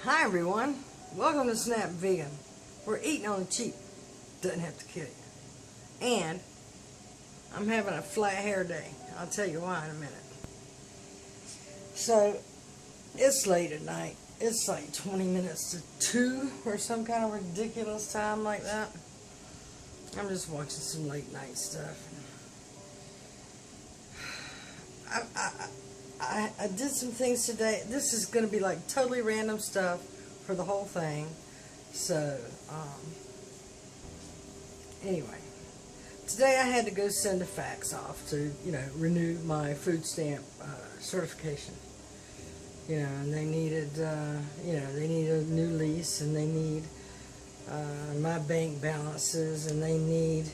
Hi everyone, welcome to Snap Vegan. We're eating on the cheap, doesn't have to kill you. And I'm having a flat hair day. I'll tell you why in a minute. So it's late at night. It's like 20 minutes to 2 or some kind of ridiculous time like that. I'm just watching some late night stuff. I did some things today. This is going to be like totally random stuff for the whole thing. So, anyway. Today I had to go send a fax off to, renew my food stamp certification. And they needed, they need a new lease, and they need my bank balances, and they need,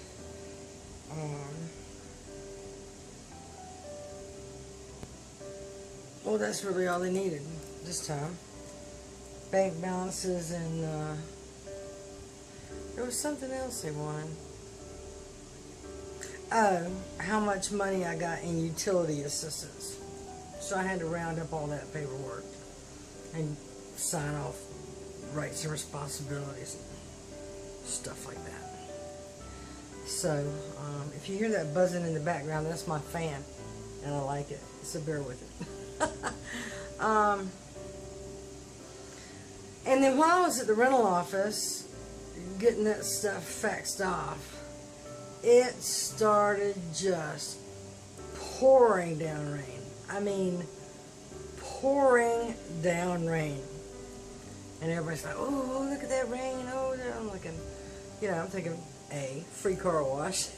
well, that's really all they needed this time. Bank balances, and there was something else they wanted. Oh, how much money I got in utility assistance. So I had to round up all that paperwork and sign off rights and responsibilities and stuff like that. So, if you hear that buzzing in the background, that's my fan, and I like it, so bear with it. And then while I was at the rental office getting that stuff faxed off, it started just pouring down rain. I mean, pouring down rain. And everybody's like, oh, look at that rain. Oh, I'm looking, I'm thinking, free car wash.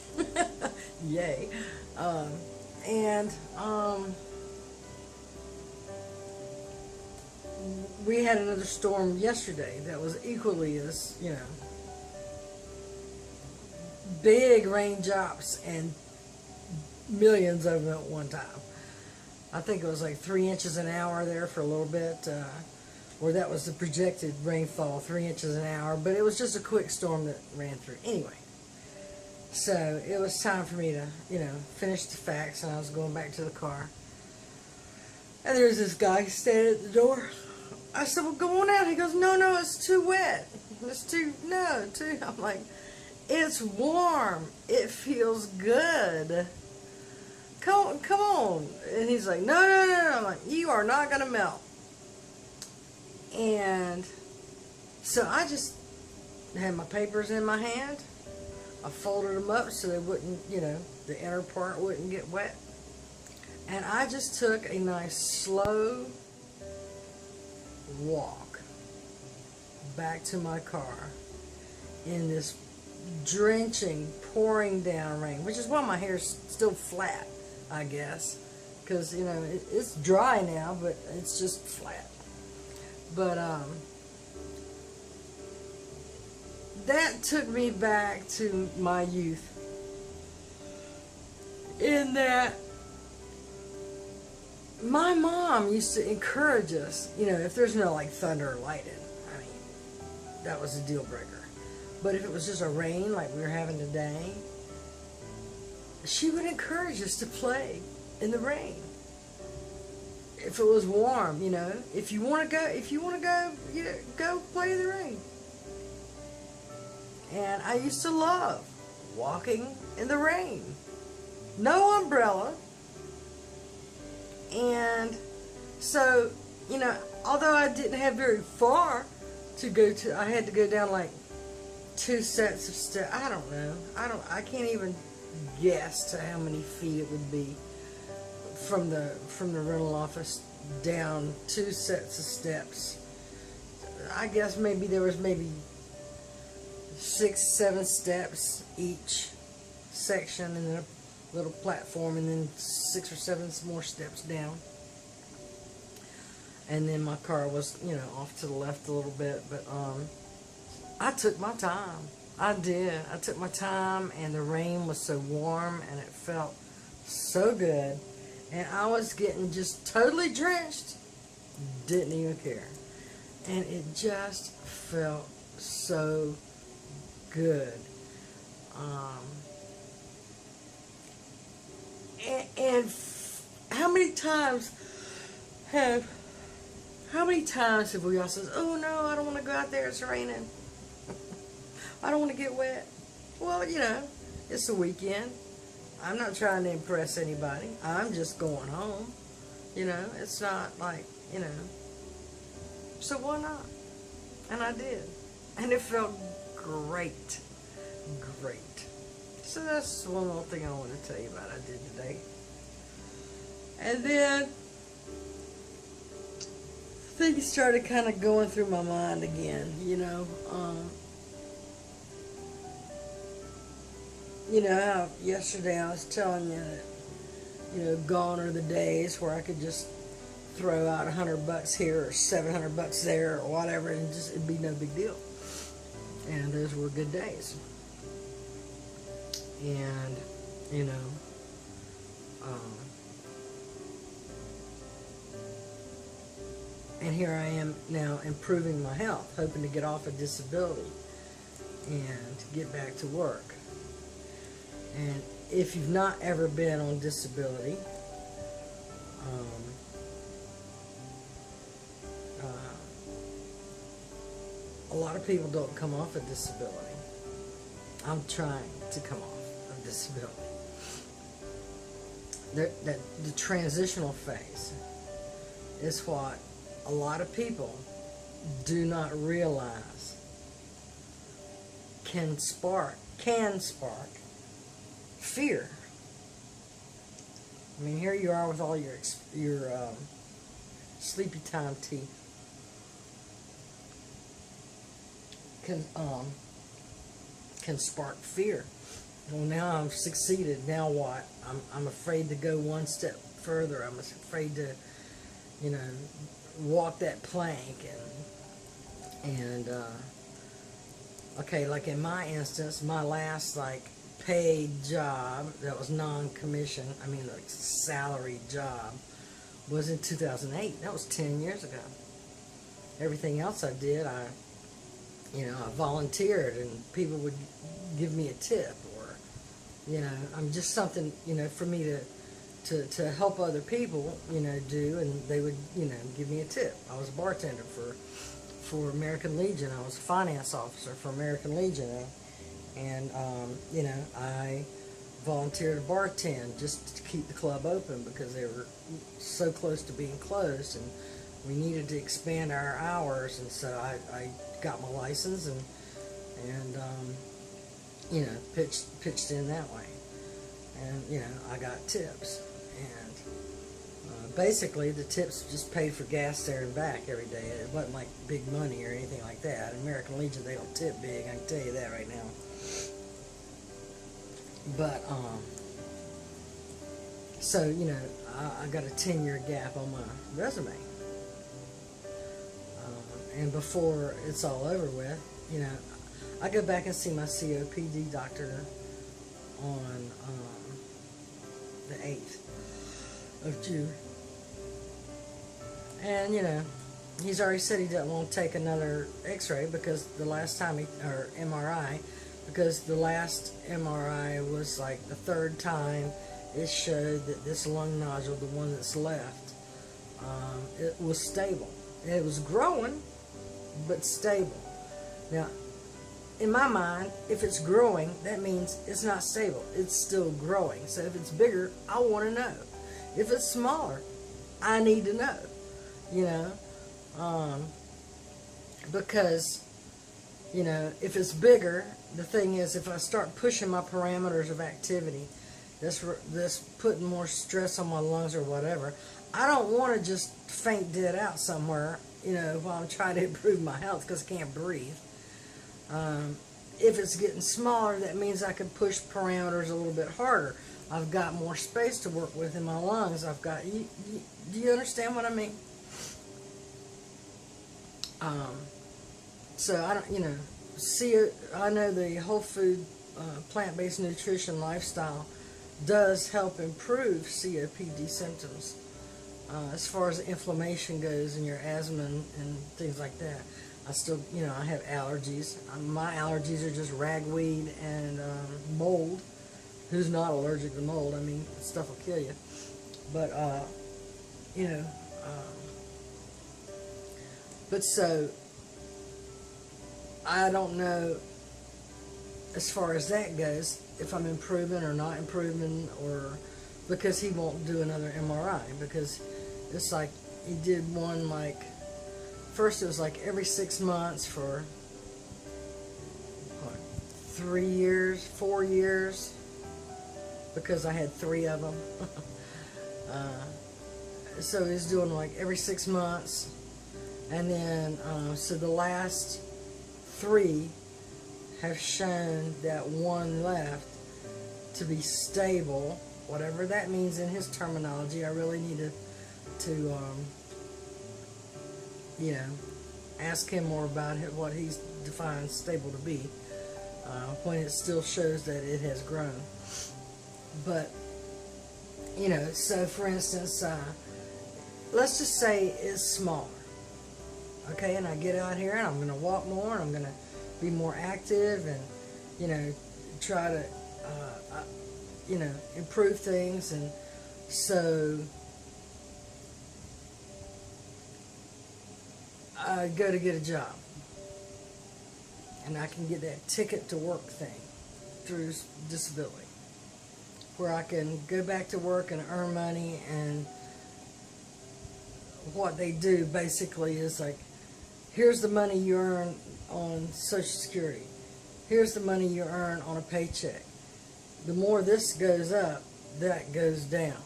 Yay. We had another storm yesterday that was equally as, big raindrops and millions of them at one time. I think it was like 3 inches an hour there for a little bit, or that was the projected rainfall, 3 inches an hour, but it was just a quick storm that ran through. Anyway, so it was time for me to, finish the fax, and I was going back to the car. And there's this guy standing at the door. I said, well, go on out. He goes, no, it's too wet. I'm like, it's warm. It feels good. Come on. And he's like, no. I'm like, you are not going to melt. And so I just had my papers in my hand. I folded them up so they wouldn't, the inner part wouldn't get wet. And I just took a nice slow walk back to my car in this drenching, pouring down rain, which is why my hair's still flat, I guess, because it's dry now, but it's just flat. But that took me back to my youth, in that my mom used to encourage us, if there's no like thunder or lightning, I mean, that was a deal breaker. But if it was just a rain like we were having today, she would encourage us to play in the rain. If it was warm, if you want to go, go play in the rain. And I used to love walking in the rain. No umbrella. And so, although I didn't have very far to go to, I had to go down like 2 sets of steps. I don't know. I can't even guess to how many feet it would be from the rental office down 2 sets of steps. I guess maybe there was 6, 7 steps each section, and then a little platform, and then 6 or 7 more steps down. And then my car was, off to the left a little bit, but I took my time. I did. I took my time, and the rain was so warm, and it felt so good. And I was getting just totally drenched. Didn't even care. And it just felt so good. And how many times have How many times have we all said, oh no, I don't want to go out there, it's raining. I don't want to get wet. Well, you know, it's the weekend. I'm not trying to impress anybody. I'm just going home. You know, it's not like, you know. So why not? And I did. And it felt great. Great. So that's one little thing I want to tell you about I did today. And then things started kind of going through my mind again, you know. You know how yesterday I was telling you that, you know, gone are the days where I could just throw out $100 here or $700 there or whatever, and just it'd be no big deal. And those were good days. And you know, and here I am now improving my health, hoping to get off of disability and get back to work. And if you've not ever been on disability, a lot of people don't come off of disability. I'm trying to come off of disability. The transitional phase is what a lot of people do not realize can spark fear. I mean, here you are with all your sleepy time tea. Can spark fear. Well, now I've succeeded. Now what? I'm afraid to go one step further. I'm afraid to, you know, walk that plank and okay, like in my instance, my last like paid job that was non-commission, I mean like salary job, was in 2008. That was 10 years ago. Everything else I did, I volunteered and people would give me a tip, or, you know, I'm just something, you know, for me to help other people, you know, do, and they would, you know, give me a tip. I was a bartender for American Legion. I was a finance officer for American Legion, and you know, I volunteered to bartend just to keep the club open because they were so close to being closed, and we needed to expand our hours, and so I got my license and you know, pitched in that way, and you know, I got tips, and basically the tips just paid for gas there and back every day. It wasn't like big money or anything like that. American Legion, they don't tip big, I can tell you that right now. But so you know, I got a 10-year gap on my resume. And before it's all over with, you know, I go back and see my COPD doctor on the 8th of June. And, you know, he's already said he doesn't want to take another x-ray because the last time or MRI, because the last MRI was like the third time it showed that this lung nodule, the one that's left, it was stable. It was growing, but stable. Now, in my mind, if it's growing, that means it's not stable. It's still growing. So if it's bigger, I want to know. If it's smaller, I need to know. You know, because, you know, if it's bigger, the thing is, if I start pushing my parameters of activity, this putting more stress on my lungs or whatever, I don't want to just faint dead out somewhere, you know, while I'm trying to improve my health because I can't breathe. If it's getting smaller, that means I can push parameters a little bit harder. I've got more space to work with in my lungs. I've got, do you understand what I mean? So I don't, you know, I know the whole food, plant-based nutrition lifestyle does help improve COPD symptoms. As far as inflammation goes and your asthma and things like that. I still, you know, I have allergies. My allergies are just ragweed and mold. Who's not allergic to mold? I mean, stuff will kill you. But, you know, But so, I don't know as far as that goes, if I'm improving or not improving, or because he won't do another MRI, because it's like he did one, like first it was like every 6 months for what, 3 years, 4 years, because I had 3 of them. So he's doing like every 6 months, and then so the last 3 have shown that one left to be stable, whatever that means in his terminology. I really need to you know, ask him more about what he's defined stable to be, when it still shows that it has grown. But you know, so for instance, let's just say it's smaller, okay, and I get out here and I'm going to walk more, and I'm going to be more active, and you know, try to you know, improve things. And so I go to get a job, and I can get that ticket to work thing through disability, where I can go back to work and earn money. And what they do basically is like, here's the money you earn on Social Security, here's the money you earn on a paycheck. The more this goes up, that goes down.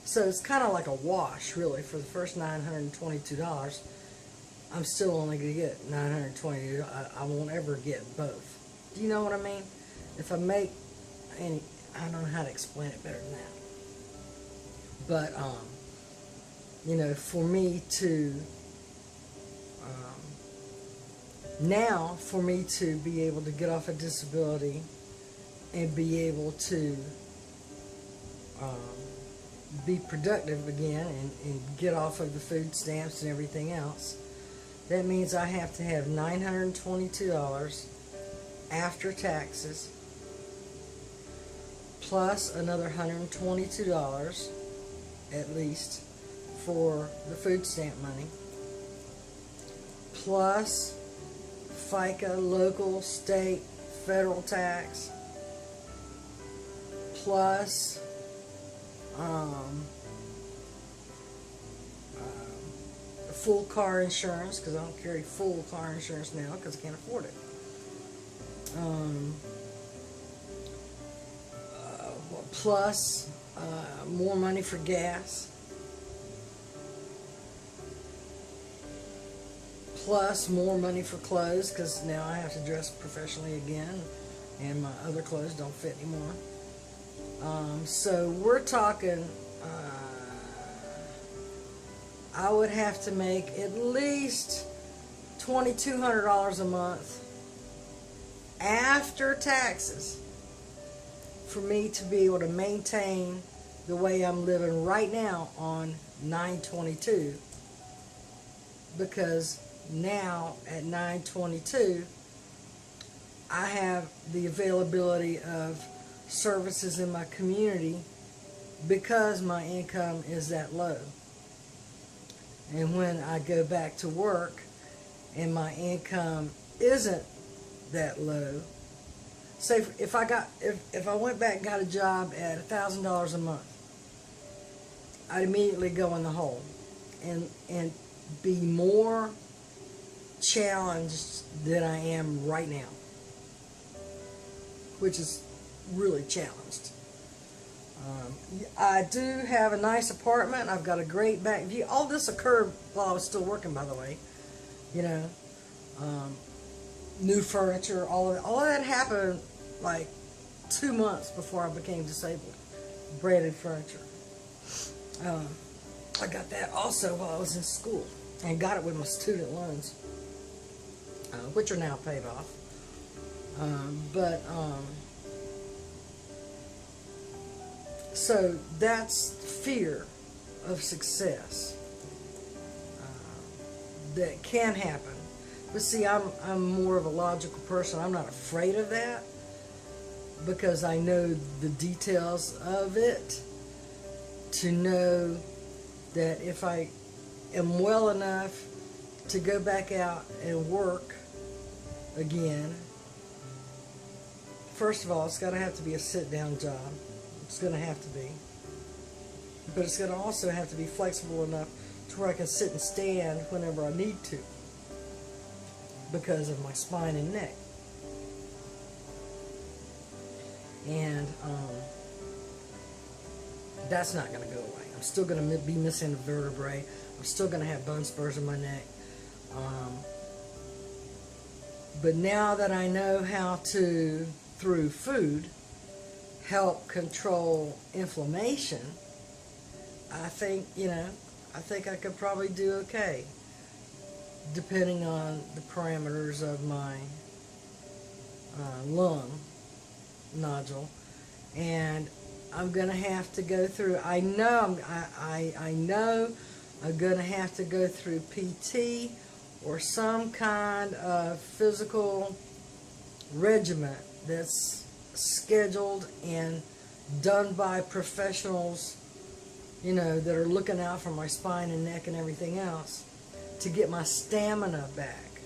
So it's kind of like a wash, really. For the first $922, I'm still only going to get $920. I won't ever get both. Do you know what I mean? If I make any, I don't know how to explain it better than that. But you know, for me to now, for me to be able to get off a disability and be able to be productive again, and get off of the food stamps and everything else, that means I have to have $922 after taxes, plus another $122 at least for the food stamp money, plus FICA, local, state, federal tax, plus full car insurance, because I don't carry full car insurance now because I can't afford it. Plus more money for gas, plus more money for clothes, because now I have to dress professionally again, and my other clothes don't fit anymore. So we're talking, I would have to make at least $2,200 a month after taxes for me to be able to maintain the way I'm living right now on $922, because now at $922 I have the availability of services in my community because my income is that low. And when I go back to work and my income isn't that low, say if I went back and got a job at $1,000 a month, I'd immediately go in the hole and be more challenged than I am right now, which is really challenged. I do have a nice apartment. I've got a great back view. All this occurred while I was still working, by the way. You know, new furniture, all of that happened like 2 months before I became disabled. Branded furniture. I got that also while I was in school, and got it with my student loans, which are now paid off. So that's fear of success that can happen. But see, I'm more of a logical person. I'm not afraid of that because I know the details of it to know that if I am well enough to go back out and work again, first of all, it's going to have to be a sit-down job. It's going to have to be. But it's going to also have to be flexible enough to where I can sit and stand whenever I need to because of my spine and neck. And that's not going to go away. I'm still going to be missing a vertebrae. I'm still going to have bone spurs in my neck. But now that I know how to, through food, help control inflammation, I think, I think I could probably do okay, depending on the parameters of my lung nodule. And I'm going to have to go through, I know I'm going to have to go through PT or some kind of physical regimen that's scheduled and done by professionals, that are looking out for my spine and neck and everything else, to get my stamina back.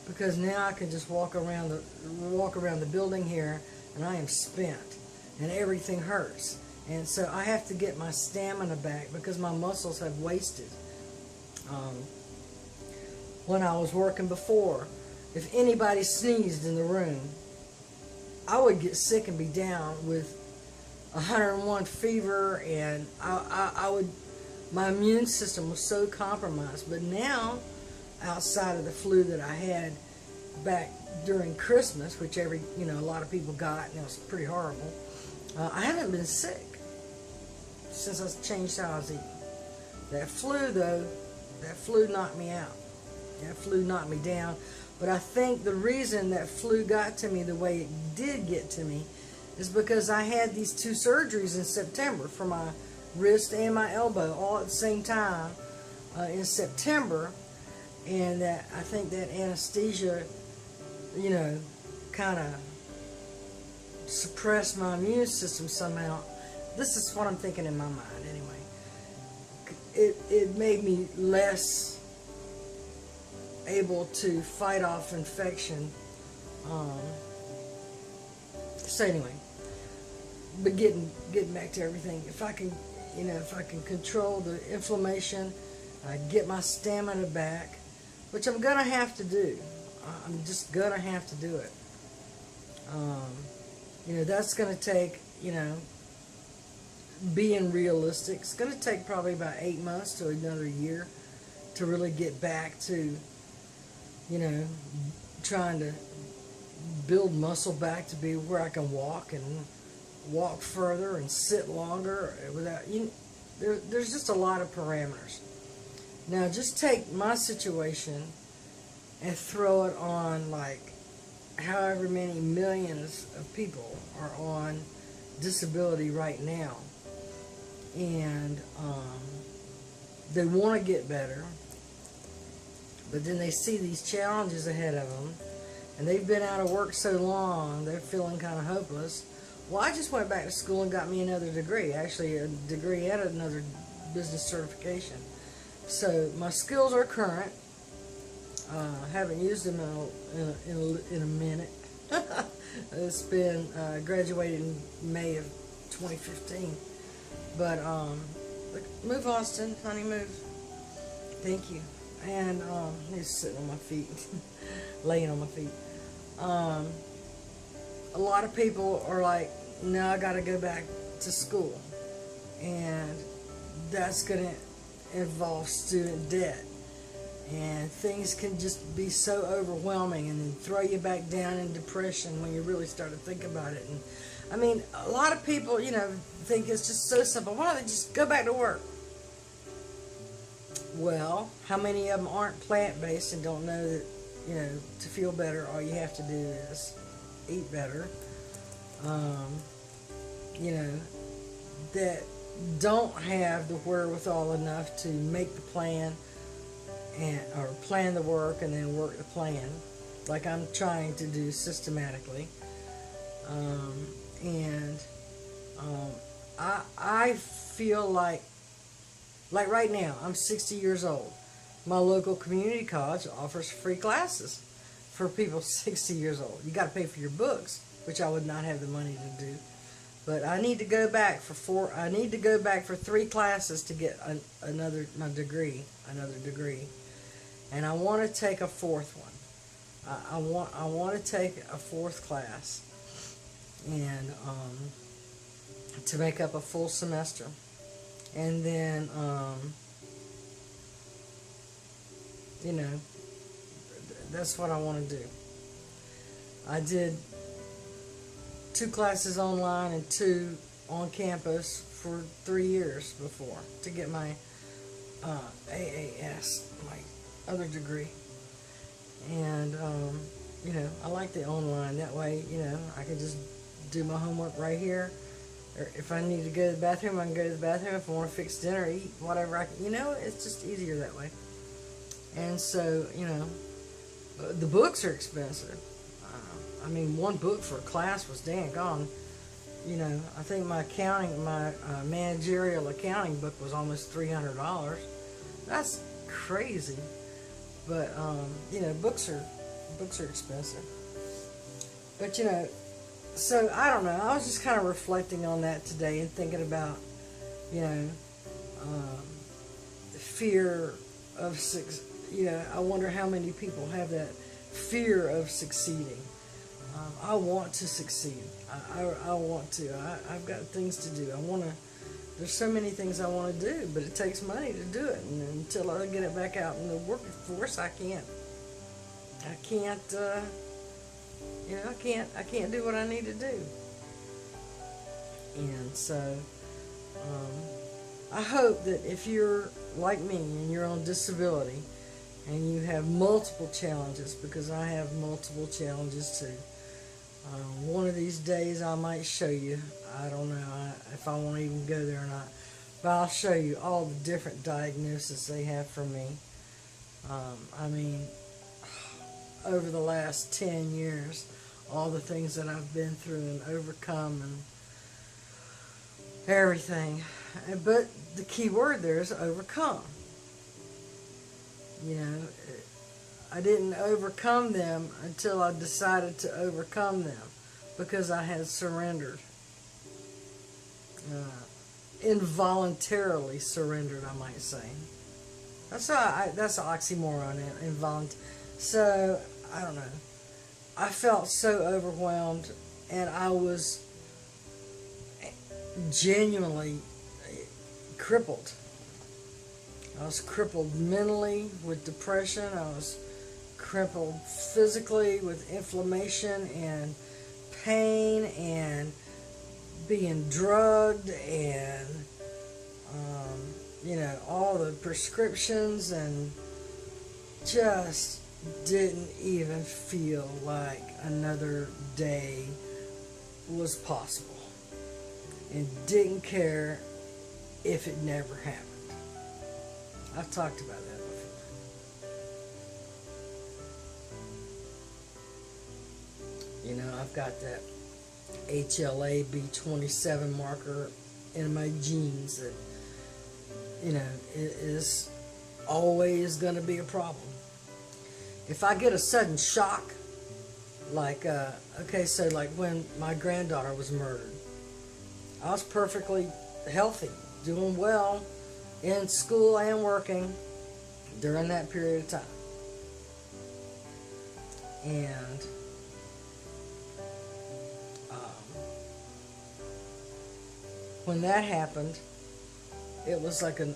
Because now I can just walk around the building here and I am spent and everything hurts. And so I have to get my stamina back because my muscles have wasted. When I was working before, if anybody sneezed in the room, I would get sick and be down with 101 fever, and my immune system was so compromised. But now, outside of the flu that I had back during Christmas, which a lot of people got, and it was pretty horrible, I haven't been sick since I changed how I was eating. That flu, though, knocked me out. That flu knocked me down. But I think the reason that flu got to me the way it did get to me is because I had these 2 surgeries in September for my wrist and my elbow all at the same time in September. And I think that anesthesia, kind of suppressed my immune system somehow. This is what I'm thinking in my mind anyway. It made me less able to fight off infection. So anyway, but getting back to everything, if I can control the inflammation, get my stamina back, which I'm gonna have to do. I'm just gonna have to do it. That's gonna take, being realistic, it's gonna take probably about 8 months to another year to really get back to, trying to build muscle back to be where I can walk and walk further and sit longer without, there's just a lot of parameters. Now just take my situation and throw it on like however many millions of people are on disability right now, and they want to get better, but then they see these challenges ahead of them, and they've been out of work so long, they're feeling kind of hopeless. Well, I just went back to school and got me another degree, actually a degree and another business certification. So my skills are current. Haven't used them in a minute. It's been graduated in May of 2015. But move, Austin, honey, move. Thank you. And he's sitting on my feet, laying on my feet. A lot of people are like, no, I got to go back to school, and that's going to involve student debt, and things can just be so overwhelming and then throw you back down in depression when you really start to think about it. And I mean, a lot of people, think it's just so simple. Why don't they just go back to work? Well, how many of them aren't plant-based and don't know that, to feel better, all you have to do is eat better? That don't have the wherewithal enough to make the plan or plan the work and then work the plan, like I'm trying to do systematically. I feel like right now, I'm 60 years old. my local community college offers free classes for people 60 years old. You got to pay for your books, which I would not have the money to do. But I need to go back for I need to go back for 3 classes to get another degree, and I want to take a 4th one. I want to take a 4th class, and to make up a full semester, and then you know, that's what I want to do. I did 2 classes online and 2 on campus for 3 years before to get my AAS, my other degree. And you know, I like the online. That way, you know, I can just do my homework right here. Or if I need to go to the bathroom, I can go to the bathroom. If I want to fix dinner, eat, whatever I can, you know, it's just easier that way. And so, you know, the books are expensive. I mean, 1 book for a class was dang gone. You know, I think my managerial accounting book was almost $300. That's crazy. But you know, books are expensive. But you know, so I don't know. I was just kind of reflecting on that today and thinking about, you know, fear of you know, I wonder how many people have that fear of succeeding. I want to succeed. I want to. I've got things to do. There's so many things I want to do, but it takes money to do it. And until I get it back out in the workforce, I can't, you know, I can't do what I need to do. And so, I hope that if you're like me and you're on disability and you have multiple challenges, because I have multiple challenges too, one of these days I might show you. I don't know if I want to even go there or not, but I'll show you all the different diagnoses they have for me. I mean, over the last 10 years, all the things that I've been through and overcome and everything. But the key word there is overcome. You know, I didn't overcome them until I decided to overcome them, because I had surrendered. Involuntarily surrendered, I might say. That's an oxymoron, involuntary. So, I don't know. I felt so overwhelmed, and I was genuinely crippled. I was crippled mentally with depression. I was crippled physically with inflammation and pain and being drugged and you know, all the prescriptions, and just didn't even feel like another day was possible, and didn't care if it never happened. I've talked about that before. You know, I've got that HLA-B27 marker in my genes that, you know, it is always going to be a problem. If I get a sudden shock, like, okay, so like when my granddaughter was murdered, I was perfectly healthy, doing well in school and working during that period of time. And when that happened, it was like a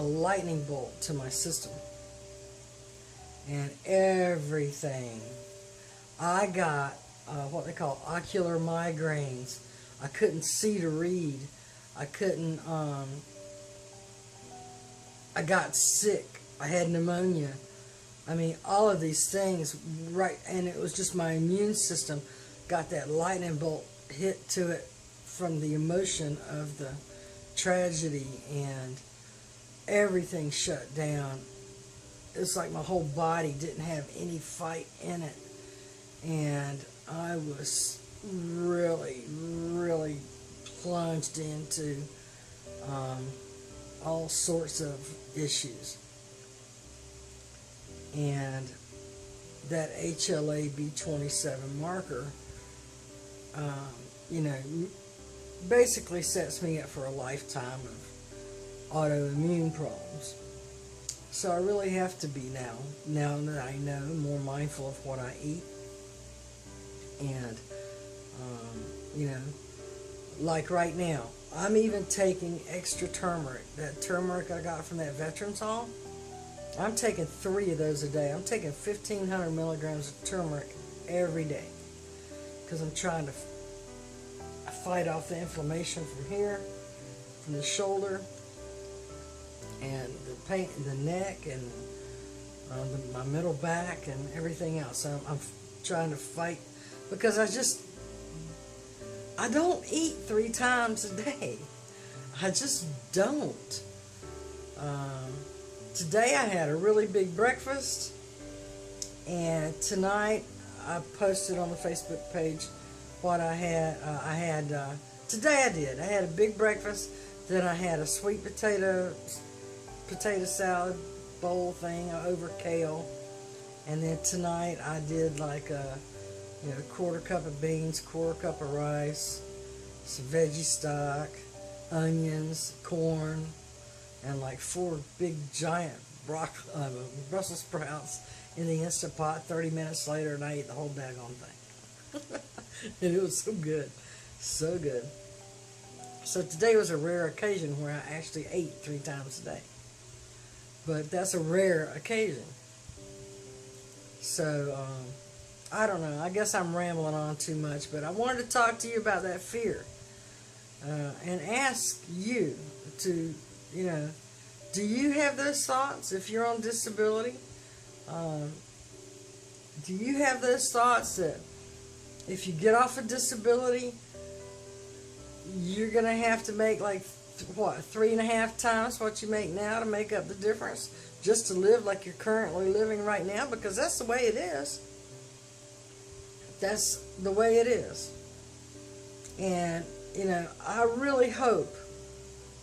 lightning bolt to my system. And everything, I got what they call ocular migraines. I couldn't see to read. I couldn't, I got sick. I had pneumonia. I mean, all of these things, right, and it was just my immune system got that lightning bolt hit to it from the emotion of the tragedy, and everything shut down. It's like my whole body didn't have any fight in it, and I was really, really plunged into all sorts of issues. And that HLA-B27 marker, you know, basically sets me up for a lifetime of autoimmune problems. So I really have to be now that I know, more mindful of what I eat. And, you know, like right now, I'm even taking extra turmeric. That turmeric I got from that Veterans Hall, I'm taking 3 of those a day. I'm taking 1,500 milligrams of turmeric every day because I'm trying to fight off the inflammation from here, from the shoulder, and the pain in the neck, and my middle back, and everything else. I'm trying to fight because I don't eat 3 times a day. I just don't. Today I had a really big breakfast, and tonight I posted on the Facebook page what I had. Today I had a big breakfast. Then I had a sweet potato salad bowl thing over kale, and then tonight I did like a quarter cup of beans, quarter cup of rice, some veggie stock, onions, corn, and like 4 big giant Brussels sprouts in the Instant Pot. 30 minutes later, and I ate the whole daggone thing. And it was so good. So good. So today was a rare occasion where I actually ate 3 times a day. But that's a rare occasion. So, I don't know. I guess I'm rambling on too much, but I wanted to talk to you about that fear. And ask you to, do you have those thoughts if you're on disability? Do you have those thoughts that if you get off of disability, you're going to have to make like, 3.5 times what you make now to make up the difference just to live like you're currently living right now? Because that's the way it is. That's the way it is. And, I really hope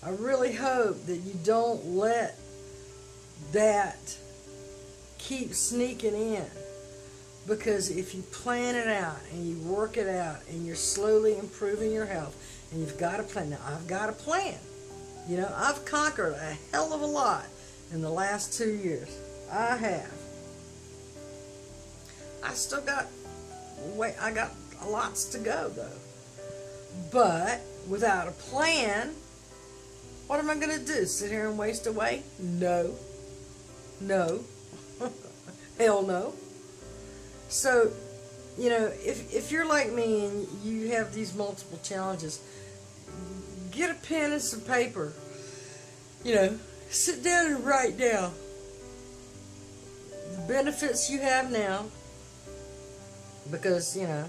that you don't let that keep sneaking in. Because if you plan it out and you work it out and you're slowly improving your health and you've got a plan. Now, I've got a plan. I've conquered a hell of a lot in the last 2 years. I have. I still got, I got lots to go though. But without a plan, what am I going to do? Sit here and waste away? No. No. Hell no. So, if you're like me and you have these multiple challenges, get a pen and some paper. Sit down and write down the benefits you have now. Because, now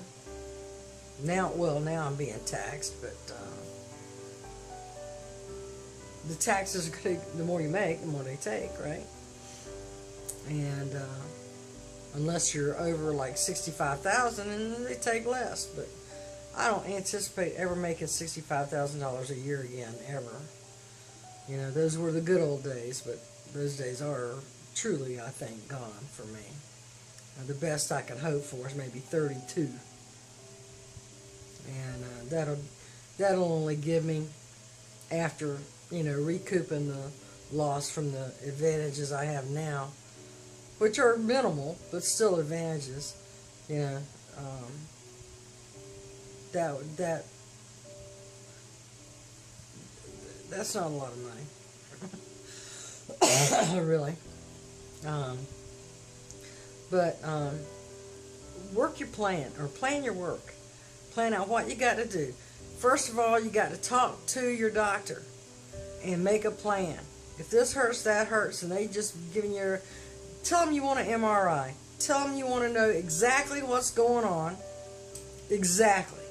I'm being taxed, but the taxes are going to, the more you make, the more they take, right? And unless you're over like $65,000, and they take less. But I don't anticipate ever making $65,000 a year again, ever. Those were the good old days, but those days are truly, I think, gone for me. The best I can hope for is maybe 32. And that'll only give me, after, recouping the loss from the advantages I have now, which are minimal, but still advantages, that's not a lot of money. Really. But work your plan, or plan your work. Plan out what you got to do. First of all, you got to talk to your doctor and make a plan. If this hurts, that hurts, and they just giving you, tell them you want an MRI. Tell them you want to know exactly what's going on. Exactly.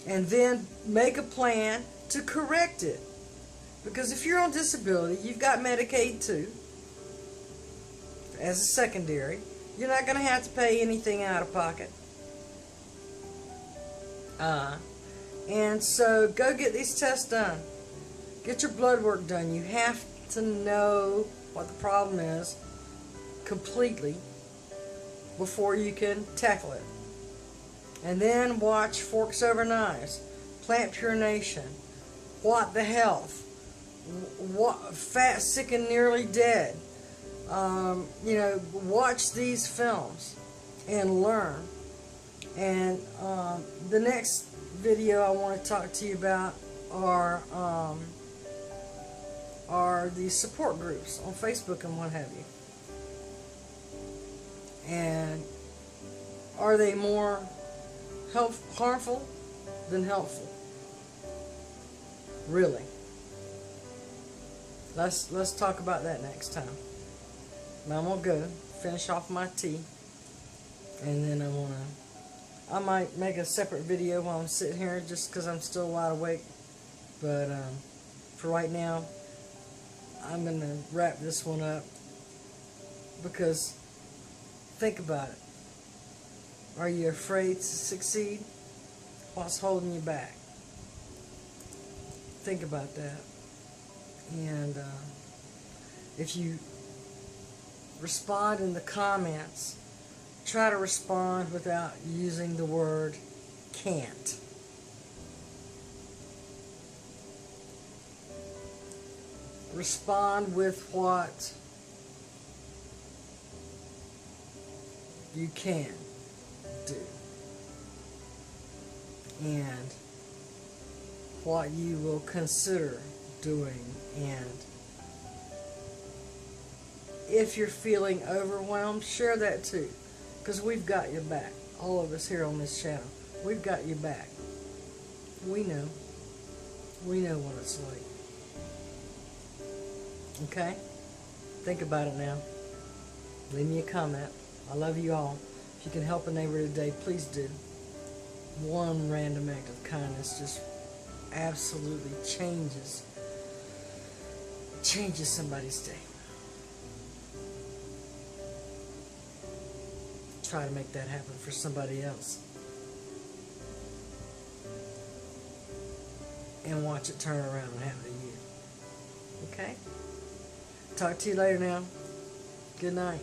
And then make a plan to correct it. Because if you're on disability, you've got Medicaid too, as a secondary. You're not going to have to pay anything out of pocket. And so go get these tests done. Get your blood work done. You have to know what the problem is. completely before you can tackle it. And then watch Forks Over Knives, Plant Pure Nation, What the Health, Fat, Sick, and Nearly Dead. Watch these films and learn. And the next video I want to talk to you about are the support groups on Facebook and what have you. And are they more harmful than helpful? Really? Let's talk about that next time. Now I'm gonna go finish off my tea, and then I might make a separate video while I'm sitting here just because I'm still wide awake. But for right now, I'm gonna wrap this one up, because think about it. Are you afraid to succeed? What's holding you back? Think about that. And if you respond in the comments, try to respond without using the word can't. Respond with what you can do and what you will consider doing. And if you're feeling overwhelmed, share that too, because we've got your back. All of us here on this channel, we've got your back. We know what it's like. Okay? Think about it now. Leave me a comment. I love you all. If you can help a neighbor today, please do. One random act of kindness just absolutely changes somebody's day. Try to make that happen for somebody else. And watch it turn around and happen to you. Okay? Talk to you later now. Good night.